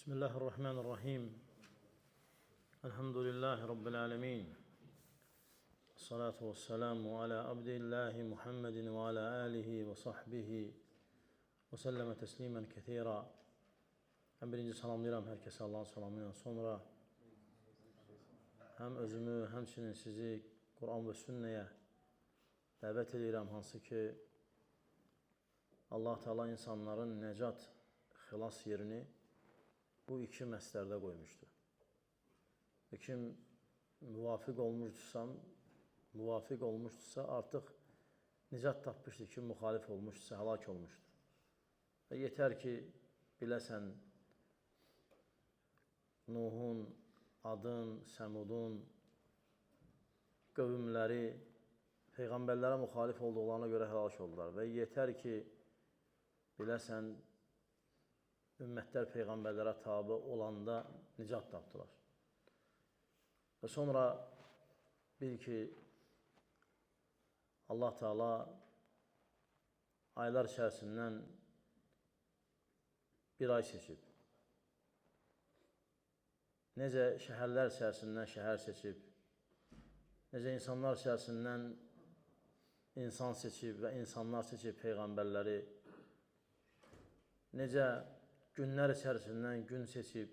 Bismillahirrahmanirrahim. Elhamdülillahi Rabbil alemin. Salatu vesselamu ala abdillahi Muhammedin ve ala alihi ve sahbihi ve selleme teslimen kethira. Həm birinci salamlayıram hər kəsə Allahın salamıyla sonra həm özümü, həmçinin sizi Quran və sünnəyə dəvət edirəm, hansı ki Allah Teala insanların nəcat, xilas yerini bu iki məslərdə qoymuşdur. Və kim müvafiq olmuşdursa artıq nicat tapmışdır, kim müxalif olmuşdursa həlak olmuşdur. Və yetər ki, biləsən Nuhun, Adın, Səmudun qövmləri Peyğəmbərlərə müxalif olduqlarına görə həlak oldular. Və yetər ki, biləsən ümmətlər Peyğəmbərlərə tabi olanda nicat tapdılar. Və sonra bil ki, Allah Teala aylar içərisindən bir ay seçib. Necə şəhərlər içərisindən şəhər seçib, necə insanlar içərisindən insan seçib və insanlar seçib Peyğəmbərləri, necə günlər içərisindən gün seçib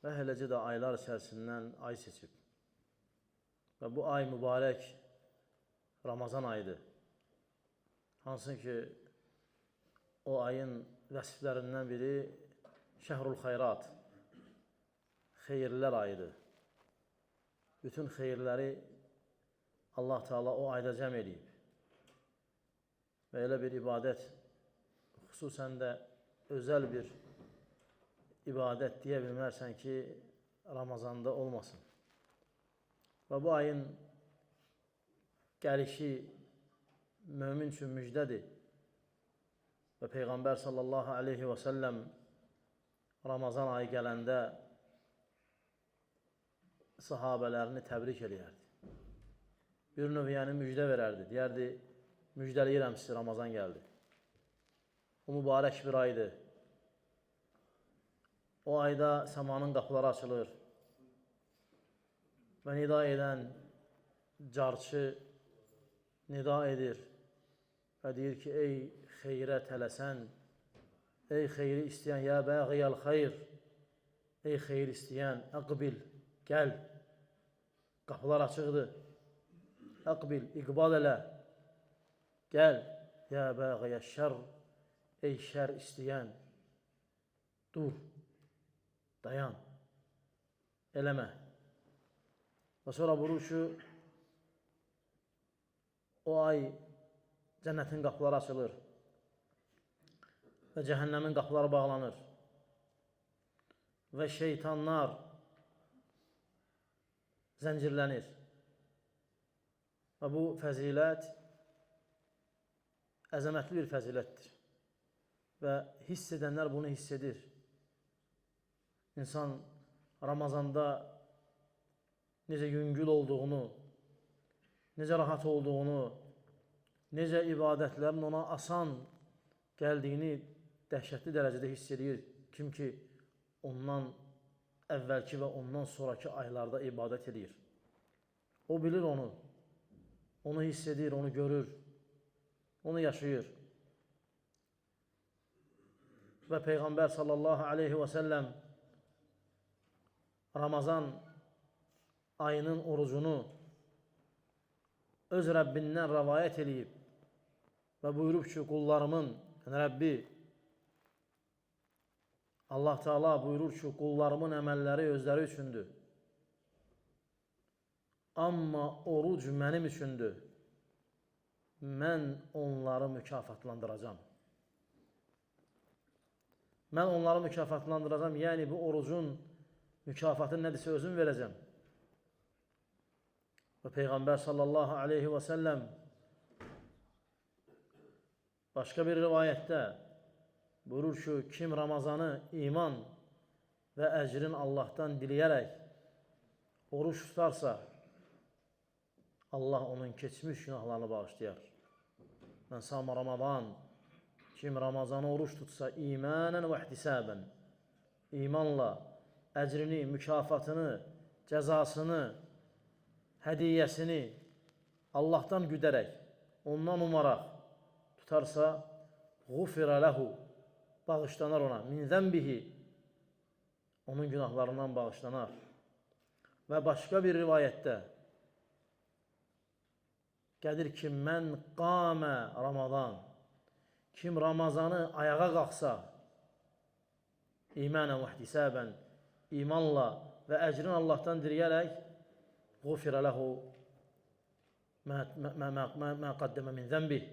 və eləcə də aylar içərisindən ay seçib. Və bu ay mübarək Ramazan ayıdır. Hansı ki, o ayın vəsiflərindən biri Şəhrul Xeyrat, xeyirlər ayıdır. Bütün xeyirləri Allah Teala o ayda cəm edib. Və elə bir ibadət, xüsusən də özəl bir ibadət deyə bilmərsən ki, Ramazanda olmasın. Və bu ayın gəlişi mömin üçün müjdədir. Və Peyğəmbər sallallahu aleyhi və səlləm Ramazan ayı gələndə sahabələrini təbrik eləyərdi. Bir növ yəni müjdə verərdi. Deyərdi, müjdəliyirəm sizi, Ramazan gəldi. O mübarək bir aydır. O ayda səmanın qapıları açılır və nida edən carçı nida edir və deyir ki, ey xeyrə tələsən, ey xeyri istəyən, ya bəğiyəl xeyr, ey xeyr istəyən, əqbil, gəl, qapılar açıqdır, əqbil, iqbal elə, gəl, ya bəğiyəl şər, ey şər istəyən, dur, dayan, eləmə. Və sonra buyurur ki, o ay cənnətin qapıları açılır və cəhənnəmin qapıları bağlanır və şeytanlar zəncirlənir. Və bu fəzilət əzəmətli bir fəzilətdir. Və hiss edənlər bunu hiss edir. İnsan Ramazanda necə yüngül olduğunu, necə rahat olduğunu, necə ibadətlərin ona asan gəldiyini dəhşətli dərəcədə hiss edir. Kim ki, ondan əvvəlki və ondan sonraki aylarda ibadət edir. O bilir onu hiss edir, onu görür, onu yaşayır. Və Peyğəmbər sallallahu aleyhi və səlləm Ramazan ayının orucunu öz Rəbbindən rəvayət edib və buyurub ki, qullarımın, Rəbbi Allah Teala buyurur ki, qullarımın əməlləri özləri üçündür. Amma oruc mənim üçündür. Mən onları mükafatlandıracam. Mən onları mükafatlandıracam, yəni bu orucun mükafatını nədirsə özüm verəcəm. Və Peyğəmbər sallallahu aleyhi və səlləm başqa bir rivayətdə buyurur ki, kim Ramazanı iman və əcrin Allahdan diləyərək oruç tutarsa, Allah onun keçmiş günahlarını bağışlayar. Mən sama Ramazan, kim Ramazanı oruç tutsa imanən və ihtisabən, imanla əcrini, mükafatını, cəzasını, hədiyyəsini Allahdan güdərək, ondan umaraq tutarsa, غُفِرَ لَهُ bağışlanar ona, min zənbihi onun günahlarından bağışlanar. Və başqa bir rivayətdə gəlir ki, mən qamə Ramazan, kim Ramazanı ayağa qalxsa, imanən və ihtisabən, imanla və əcrin Allahdan diriyərək, غُفِرَ لَهُ mə qaddəmə min zənbih,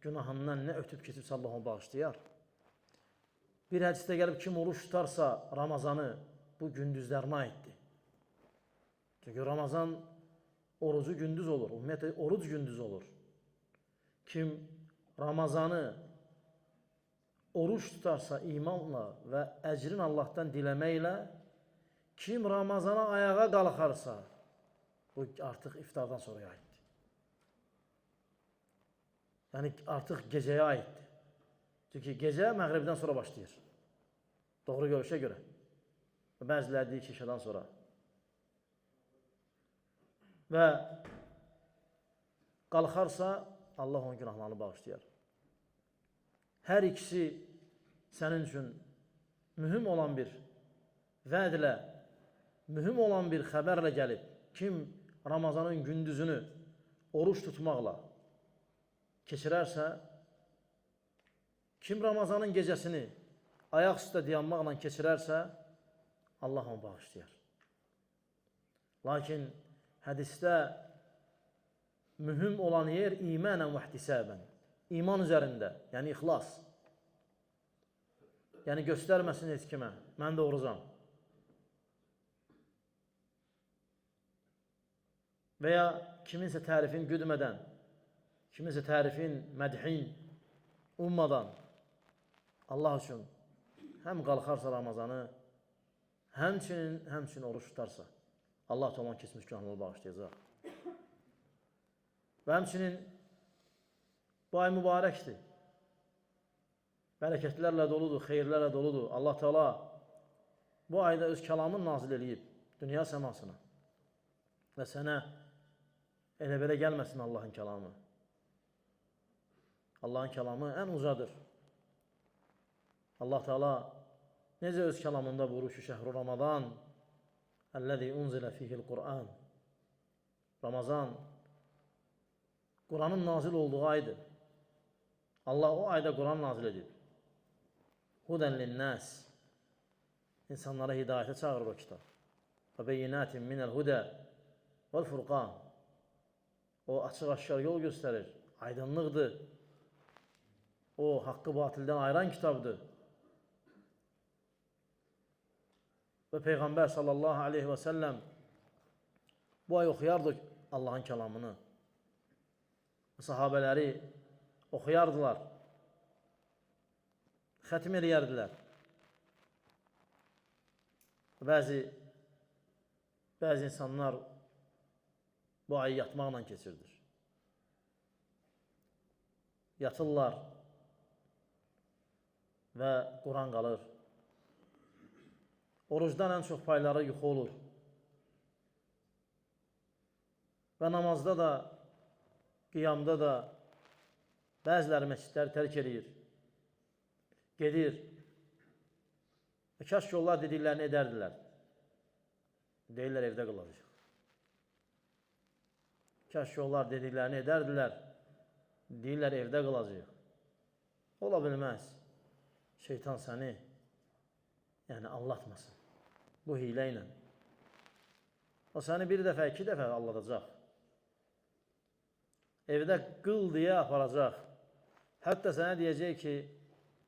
günahından nə ötüb keçibsə Allah onu bağışlayar. Bir hədisdə gəlib, kim oruç tutarsa Ramazanı, bu gündüzlərinə aiddir. Çünki Ramazan orucu gündüz olur, ümumiyyətlə oruc gündüz olur. Kim Ramazanı oruç tutarsa imanla və əcrin Allahdan diləməklə, kim Ramazana ayağa qalxarsa, bu artıq iftardan sonra aiddir. Yəni artıq gecəyə aiddir. Çünki gecə məğribdən sonra başlayır. Doğru görüşə görə. Bəziləri deyir ki, işədən sonra. Və qalxarsa, Allah onun günahlarını bağışlayar. Hər ikisi sənin üçün mühüm olan bir vədlə, mühüm olan bir xəbərlə gəlib. Kim Ramazanın gündüzünü oruç tutmaqla keçirərsə, kim Ramazanın gecəsini ayaq üstə dayanmaqla keçirərsə, Allah onu bağışlayar. Lakin hədisdə mühüm olan yer imanən və ihtisabən, iman üzərində, yəni ixlas. Yəni göstərməsin heç kimə, mən də orucam. Və ya kiminsə tərifin güdmədən, kiminsə tərifin, mədhin ummadan Allah üçün həm qalxarsa Ramazanı, həmçinin oruç tutarsa, Allah da olan keçmiş günahları bağışlayacaq. Və həmçinin bu ay mübarəkdir. Bərəkətlərlə doludur, xeyirlərlə doludur. Allah Teala bu ayda öz kəlamını nazil edib dünya səmasına. Və sənə elə belə gəlməsin Allahın kəlamı. Allahın kəlamı ən ucadır. Allah Teala necə öz kəlamında buyurur ki, şəhru Ramazan əlləzi unzilə fihil Qur'an. Ramazan Quranın nazil olduğu aydır. Allah o ayda Quran nazil edib. Hudən linnəs, insanlara hidayətə çağırır o kitab. Və beyinatin minəl hudə vəl furqan. O açıq-aşkar yol göstərir, aydınlıqdır. O haqqı batildən ayıran kitabdır. Və Peyğəmbər sallallahu aleyhi və səlləm bu ay oxuyardı Allahın kəlamını. Sahabələri oxuyardılar, xətim eləyərdilər. Bəzi insanlar bu ayı yatmaqla keçirdir. Yatırlar və Quran qalır. Orucdan ən çox payları yuxu olur. Və namazda da, qiyamda da bəziləri məscidləri tərk edir. Gedir. Və kaş ki onlar dediklərini edərdilər. Deyirlər, evdə qalacaq. Kaş ki onlar dediklərini edərdilər. Deyirlər, evdə qalacaq. Ola bilməz. Şeytan səni aldatmasın. Bu hilə ilə. O səni bir dəfə, iki dəfə aldatacaq. Evdə qıl deyə aparacaq. Hətta sənə deyəcək ki,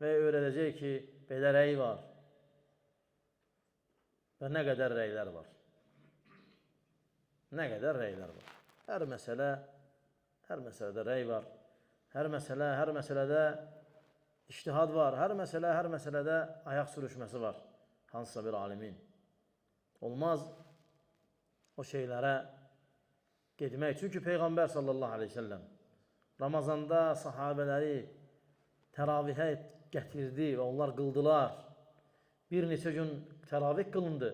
və öyrədəcək ki, belə rəy var. Və nə qədər rəylər var. Nə qədər rəylər var. Hər məsələdə rəy var. Hər məsələdə İctihad var, hər məsələdə ayaq sürüşməsi var, hansısa bir alimin. Olmaz o şeylərə getmək. Çünki Peyğəmbər sallallahu aleyhi ve sellem Ramazanda sahabələri təravihə gətirdi və onlar qıldılar. bir neçə gün təravih qılındı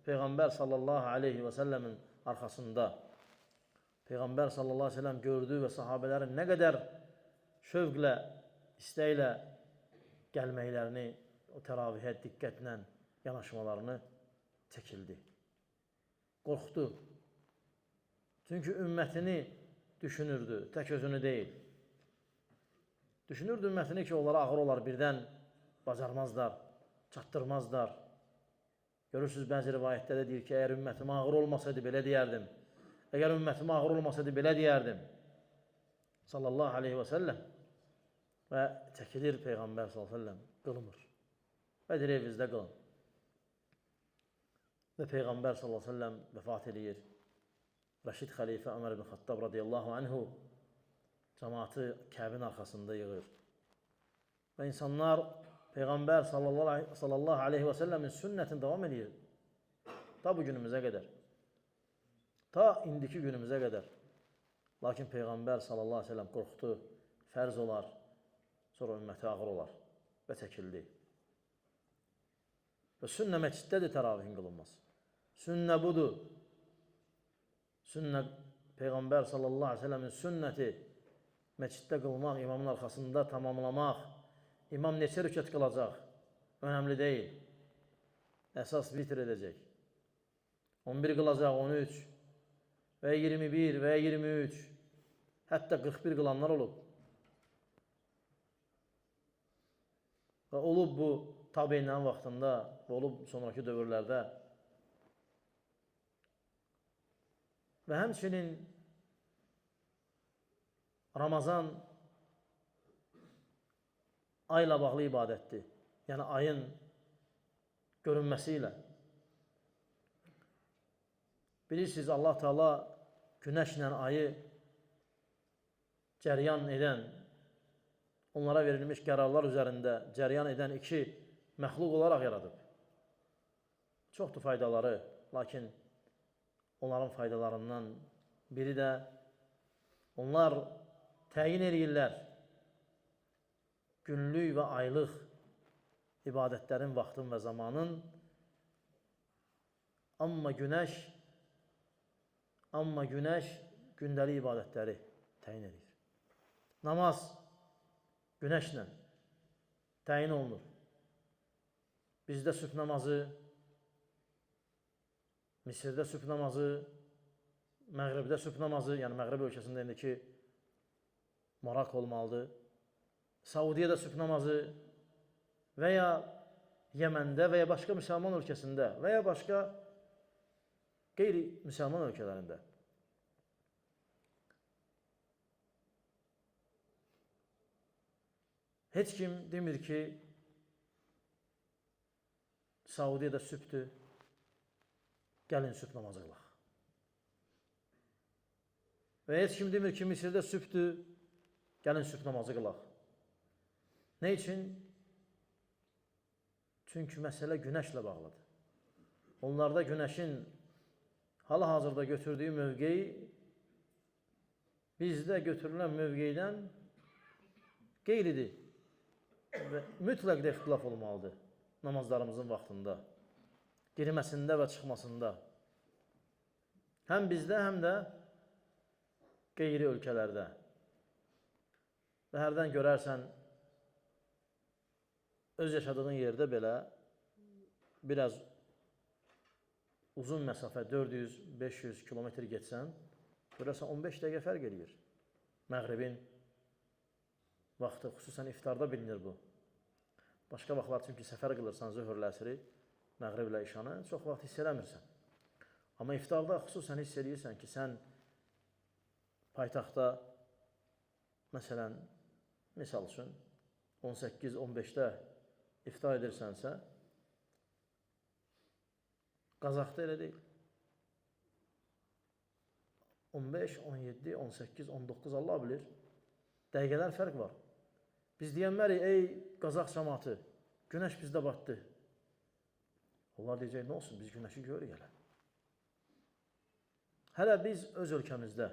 Peyğəmbər sallallahu aleyhi və səlləmin arxasında. Peyğəmbər sallallahu aleyhi və səlləm gördü və sahabələrin nə qədər şövqlə, istəklə gəlməklərini, o təravihə diqqətlə yanaşmalarını çəkildi. Qorxdu. Çünki ümmətini düşünürdü, tək özünü deyil. Düşünürdü ümmətini ki, onlara ağır olar, birdən bacarmazlar, çatdırmazlar. Görürsünüz, bəzi rivayətlərdə deyir ki, əgər ümmətim ağır olmasaydı, belə deyərdim. Əgər ümmətim ağır olmasaydı, belə deyərdim. Sallallahu aleyhi və səlləm. Və çəkilir Peyğəmbər sallallahu aleyhi və səlləm, qılmır. Və deyir, evinizdə qılın. Və Peyğəmbər sallallahu aleyhi və səlləm vəfat edir. Rəşid xəlifə Ömər ibn Xattab radiyallahu anhu cəmaatı Kəbin arxasında yığır. Və insanlar Peyğəmbər sallallahu aleyhi və səlləmin sünnətini davam edir. Ta bu günümüzə qədər. Ta indiki günümüzə qədər. Lakin Peyğəmbər sallallahu aleyhi və səlləm qorxdu, fərz olar, sonra ümməti ağır olar və çəkildi. Və sünnə məsciddədir təravihin qılınması. Sünnə budur. Sünnə Peyğəmbər sallallahu aleyhi və səlləmin sünnəti məsciddə qılmaq, imamın arxasında tamamlamaq. İmam neçə rükət qılacaq? Önəmli deyil. Əsas vitr edəcək. 11 qılacaq, 13 və 21 və 23, hətta 41 qılanlar olub. Və olub bu tabiinlərin vaxtında, və olub sonraki dövrlərdə. Və həmçinin Ramazan ayla bağlı ibadətdir. Yəni ayın görünməsi ilə. Bilirsiniz, Allah Teala günəşlə ayı cəryan edən, onlara verilmiş qərarlar üzərində cəryan edən iki məxluq olaraq yaradıb. Çoxdur faydaları, lakin onların faydalarından biri də onlar təyin edirlər günlük və aylıq ibadətlərin vaxtın və zamanın, amma günəş gündəlik ibadətləri təyin edir. Namaz günəşlə təyin olunur. Bizdə sübh namazı, Misirdə sübh namazı, Məğribdə sübh namazı, yəni Məğrib ölkəsində indiki Marak olmalıdır. Saudiyada sübh namazı və ya Yəməndə və ya başqa müsəlman ölkəsində və ya başqa qeyri-müsəlman ölkələrində. Heç kim demir ki, Saudiyada sübhdür, gəlin sübh namazı qılaq. Və heç kim demir ki, Misirdə sübhdür, gəlin sübh namazı qılaq. Nə üçün? Çünki məsələ günəşlə bağlıdır. Onlarda günəşin hal-hazırda götürdüyü mövqeyi bizdə götürülən mövqeydən qeyridir və mütləq də ixtilaf olmalıdır namazlarımızın vaxtında, girməsində və çıxmasında. Həm bizdə, həm də qeyri ölkələrdə. Və hərdən görərsən, öz yaşadığın yerdə belə biraz uzun məsafə, 400-500 kilometr getsən, görərsən 15 dəqiqə fərq edir. Məğribin vaxtı, xüsusən iftarda bilinir bu. Başqa vaxtlar çünki səfər qılırsan, zöhrlə əsri, məğriblə işanı, çox vaxt hiss eləmirsən. Amma iftarda xüsusən hiss edirsən ki, sən paytaxtda, məsələn, misal üçün, 18-15-də iftar edirsənsə, Qazaxda elə deyil. 15, 17, 18, 19, Allah bilir, dəqiqələr fərq var. Biz deyənmərik, ey Qazax cəmaatı, günəş bizdə batdı. Onlar deyəcək, nə olsun, biz günəşi görürük hələ. Hələ biz öz ölkəmizdə,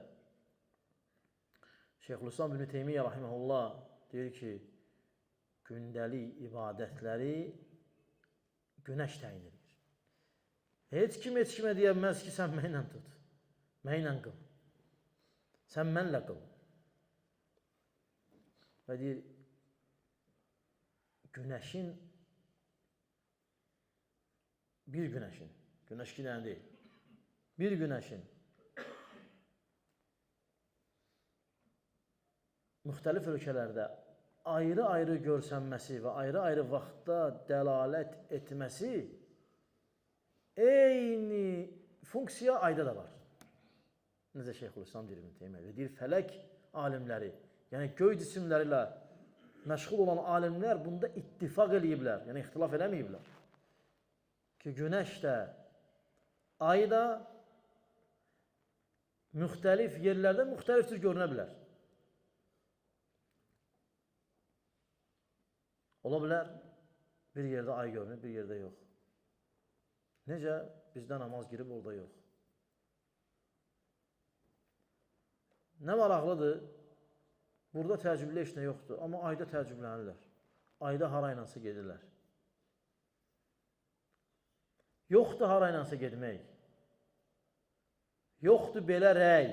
Şeyxülislam İbn Teymiyyə rahiməhullah deyir ki, gündəlik ibadətləri Günəş təyin edir. Heç kimə deyəməz ki, sən mənlə tut, mənlə qıl. Sən mənlə qıl. Və deyir, bir günəşin, günəş iki dənə deyil, bir günəşin müxtəlif ölkələrdə ayrı-ayrı görsənməsi və ayrı-ayrı vaxtda dəlalət etməsi eyni funksiya ayda da var. Necə Şeyxülislam İbn Teymiyyə deyir, fələk alimləri, yəni göy cisimləri ilə məşğul olan alimlər bunda ittifaq eləyiblər, yəni ixtilaf eləməyiblər. Ki, günəş də, ay da müxtəlif yerlərdə müxtəlif tür görünə bilər. Ola bilər, bir yerdə ay görünür, bir yerdə yox. Necə? Bizdə namaz girib, orada yox. Nə maraqlıdır? Burada təəccüblü heç nə yoxdur, amma ayda təəccüblənirlər. Ayda haraynansa gedirlər. Yoxdur haraynansa getmək. Yoxdur belə rəy.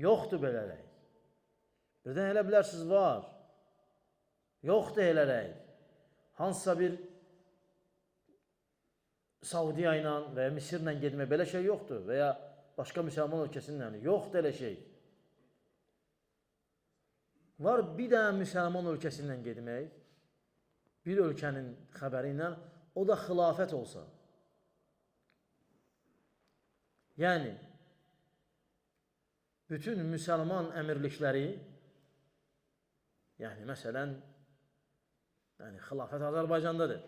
Yoxdur belə rəy. Birdən elə bilərsiniz, var. Yoxdur elə rəy. Hansısa bir Saudiya ilə və ya Misirlə getmək, belə şey yoxdur. Və ya başqa müsəlman ölkəsindən, yoxdur elə şey. Var bir dənə müsəlman ölkəsindən getmək, bir ölkənin xəbəri ilə, o da xilafət olsa. Yəni, bütün müsəlman əmirlikləri, yəni, məsələn, xilafət Azərbaycandadır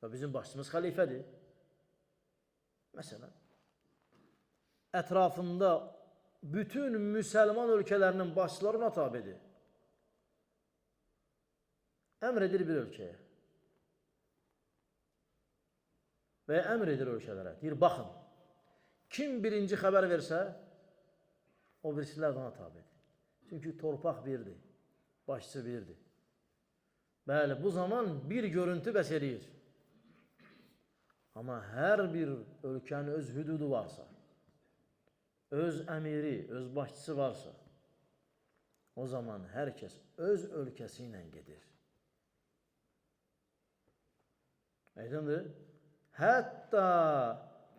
və bizim başçımız xəlifədir. Məsələn, ətrafında bütün müsəlman ölkələrinin başçıları ona tabidir. Əmr edir bir ölkəyə və ya əmr edir ölkələrə. Deyir, baxın, kim birinci xəbər versə, o birisilər ona tabidir. Çünki torpaq birdir, başçı birdir. Bəli, bu zaman bir görüntü bəs eləyir. Amma hər bir ölkənin öz hüdudu varsa, öz əmiri, öz başçısı varsa, o zaman hər kəs öz ölkəsi ilə gedir. Aydındır? Hətta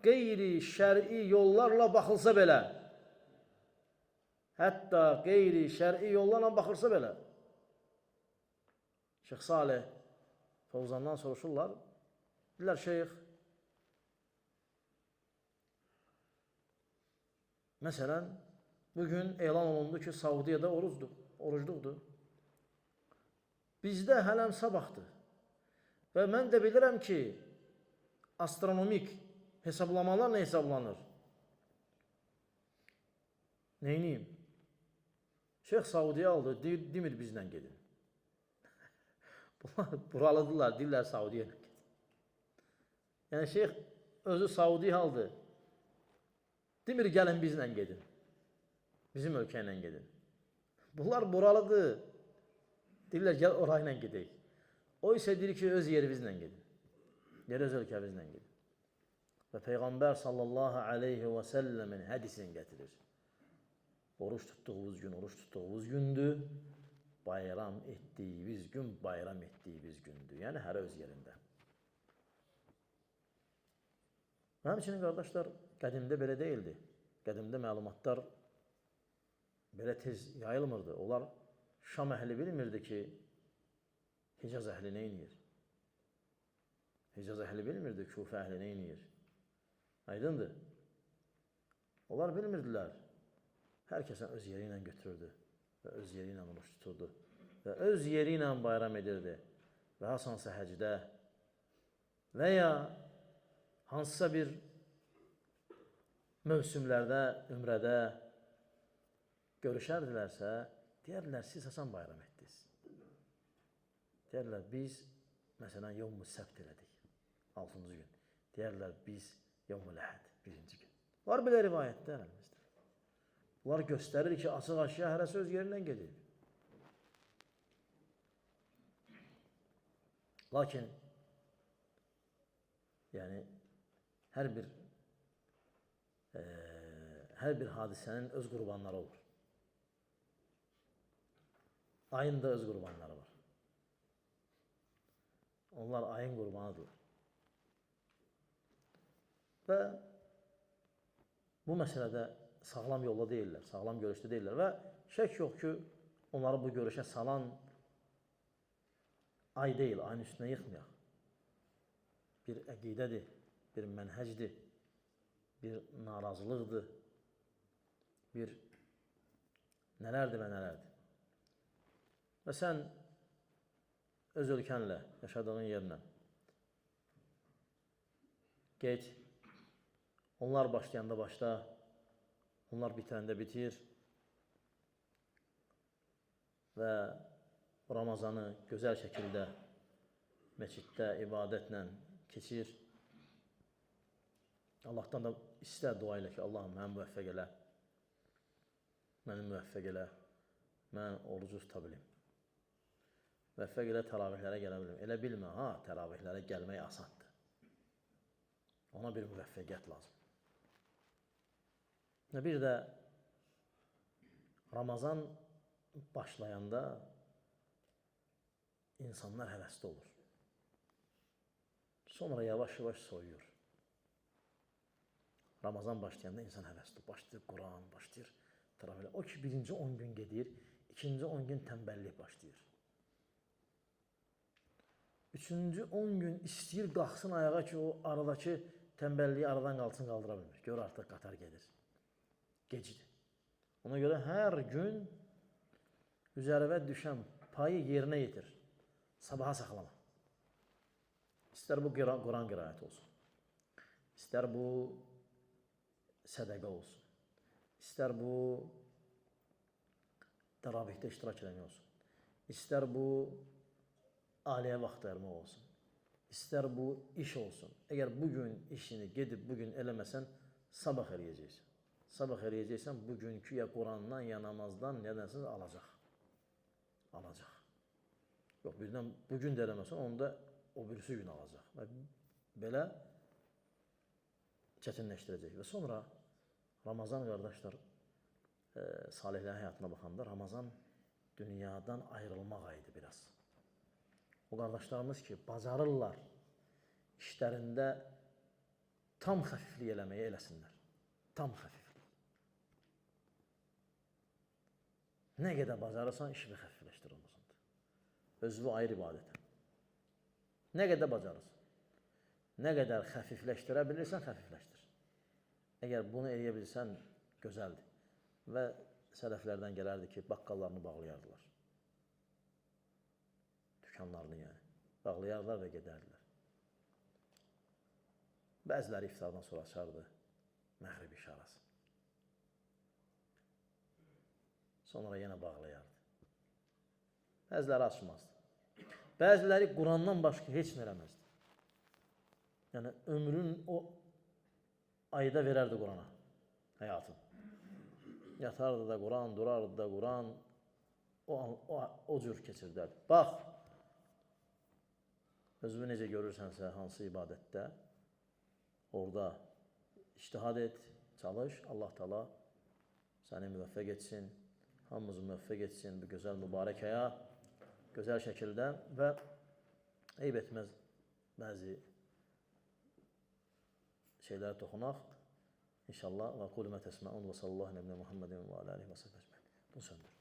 qeyri-şər'i yollarla baxılsa belə, Şeyx Salih Fovzandan soruşurlar, deyirlər, Şeyx, məsələn, bugün elan olundu ki, Saudiyada orucluqdur. Bizdə hələm sabahdır. Və mən də bilirəm ki, astronomik hesablamalarla hesablanır. Neyniyim? Şeyx Saudiya aldı, demir bizlə gedin. Bunlar buralıdırlar, deyirlər Saudiya ilə gedin. Yəni, Şeyx özü Saudiya aldı. Demir, gəlin bizlə gedin. Bizim ölkə ilə gedin. Bunlar buralıdır. Deyirlər, gəl orayla gedək. O isə deyir ki, öz yerimizlə gedin. Öz ölkəmizlə gedin. Və Peyğəmbər sallallahu aleyhi və səlləmin hədisini gətirir. Oruç tutduğumuz gündür. Bayram etdiyimiz gün, bayram etdiyimiz gündür. Yəni, hər öz yerində. Həmçinin, qardaşlar, qədimdə belə deyildi. Qədimdə məlumatlar belə tez yayılmırdı. Onlar Şam əhli bilmirdi ki, Hicaz əhli nə inir? Hicaz əhli bilmirdi, Kufə əhli nə inir? Aydındır. Onlar bilmirdilər. Hər kəsən öz yeri ilə götürürdü və öz yeri ilə oruç tuturdu və öz yeri ilə bayram edirdi və hansısa həcdə və ya hansısa bir mövsümlərdə, ümrədə görüşərdilərsə, deyərlər, siz hasan bayram etdiniz? Deyərlər, biz, məsələn, Yevm-ü Səbt elədik, 6-cı gün. Deyərlər, biz Yevm-ül Əhəd, 1-ci gün. Var belə rivayətdə əlimizdə. Bunlar göstərir ki, açıq-aşağı hərəsi öz yerindən gedir. Lakin yəni hər bir hadisənin öz qurbanları olur. Ayın da öz qurbanları var. Onlar ayın qurbanıdırlar. Və bu məsələdə sağlam yolda deyirlər, sağlam görüşdə deyirlər və şək yox ki, onları bu görüşə salan ay deyil, ayın üstünə yıxmayaq. Bir əqidədir, bir mənhəcdir, bir narazılıqdır, bir nələrdir və nələrdir. Və sən öz ölkənlə, yaşadığın yerlə get, onlar başlayanda başla, onlar bitirəndə bitir və Ramazanı gözəl şəkildə məsciddə, ibadətlə keçir. Allahdan da istər dua ilə ki, Allahım məni müvəffəq elə, məni müvəffəq elə, mən orucu tuta bilim. Müvəffəq elə təravihlərə gələ bilim. Elə bilmə, təravihlərə gəlmək asandır. Ona bir müvəffəqiyyət lazım. Və bir də Ramazan başlayanda insanlar həvəsli olur. Sonra yavaş-yavaş soyuyur. Ramazan başlayanda insan həvəsli olur. Başlayır Quran, başlayır təravihlər. O ki, birinci 10 gün gedir, ikinci 10 gün tənbəllik başlayır. Üçüncü 10 gün istəyir qalxsın ayağa ki, o aradakı tənbəlliyi aradan qalsın, qaldıra bilmir. Gör artıq qatar gedir. Gecidir. Ona görə hər gün üzərivə düşən payı yerinə yetir. Sabaha saxlama. İstər bu Quran qiraəti olsun. İstər bu sədəqə olsun. İstər bu təravihdə iştirak eləmək olsun. İstər bu aliyə vaxt ayırmaq olsun. İstər bu iş olsun. Əgər bugün işini gedib bugün eləməsən, sabah eləyəcəksən. Sabah eləyəcəksən, bugünkü ya Qurandan, ya namazdan, ya nəsə alacaq. Alacaq. Yox, birdən bugün də eləməsən, onda o birisi gün alacaq. Və belə çətinləşdirəcək. Və sonra Ramazan, qardaşlar, salihlərin həyatına baxanda Ramazan dünyadan ayrılmaq ayıdır biraz. O qardaşlarımız ki, bacarırlar işlərində tam xəfiflik eləməyə eləsinlər. Tam xəfiflik. Nə qədər bacarırsan, işini xəfifləşdirilməsindir. Özü ayrı ibadətə. Nə qədər bacarırsan. Nə qədər xəfifləşdirə bilirsən, xəfifləşdir. Əgər bunu eləyə bilsən, gözəldir. Və sələflərdən gələrdi ki, baqqallarını bağlayardılar. Dükanlarını yəni. Bağlayardılar və gedərdilər. Bəziləri iftardan sonra açardı məğrib işarəsi. Sonra yenə bağlayardı. Bəziləri açmazdı. Bəziləri Qurandan başqa heç nə eləməzdi. Yəni, ömrün o ayda verərdi Qurana, həyatın. Yatardı da Quran, durardı da Quran, o cür keçirdərdi. Bax, özünü necə görürsənsə, hansı ibadətdə, orada ictihad et, çalış, Allah Taala səni müvəffəq etsin, hamımızı müvəffəq etsin bu gözəl mübarək aya, gözəl şəkildə və eyb etməz bəzi şeylərə toxunaq. İnşallah və qul mə təsməun və sallallahu nəbinə Muhammedin və aləlihi və səhbə əcməin. Bunu söndür.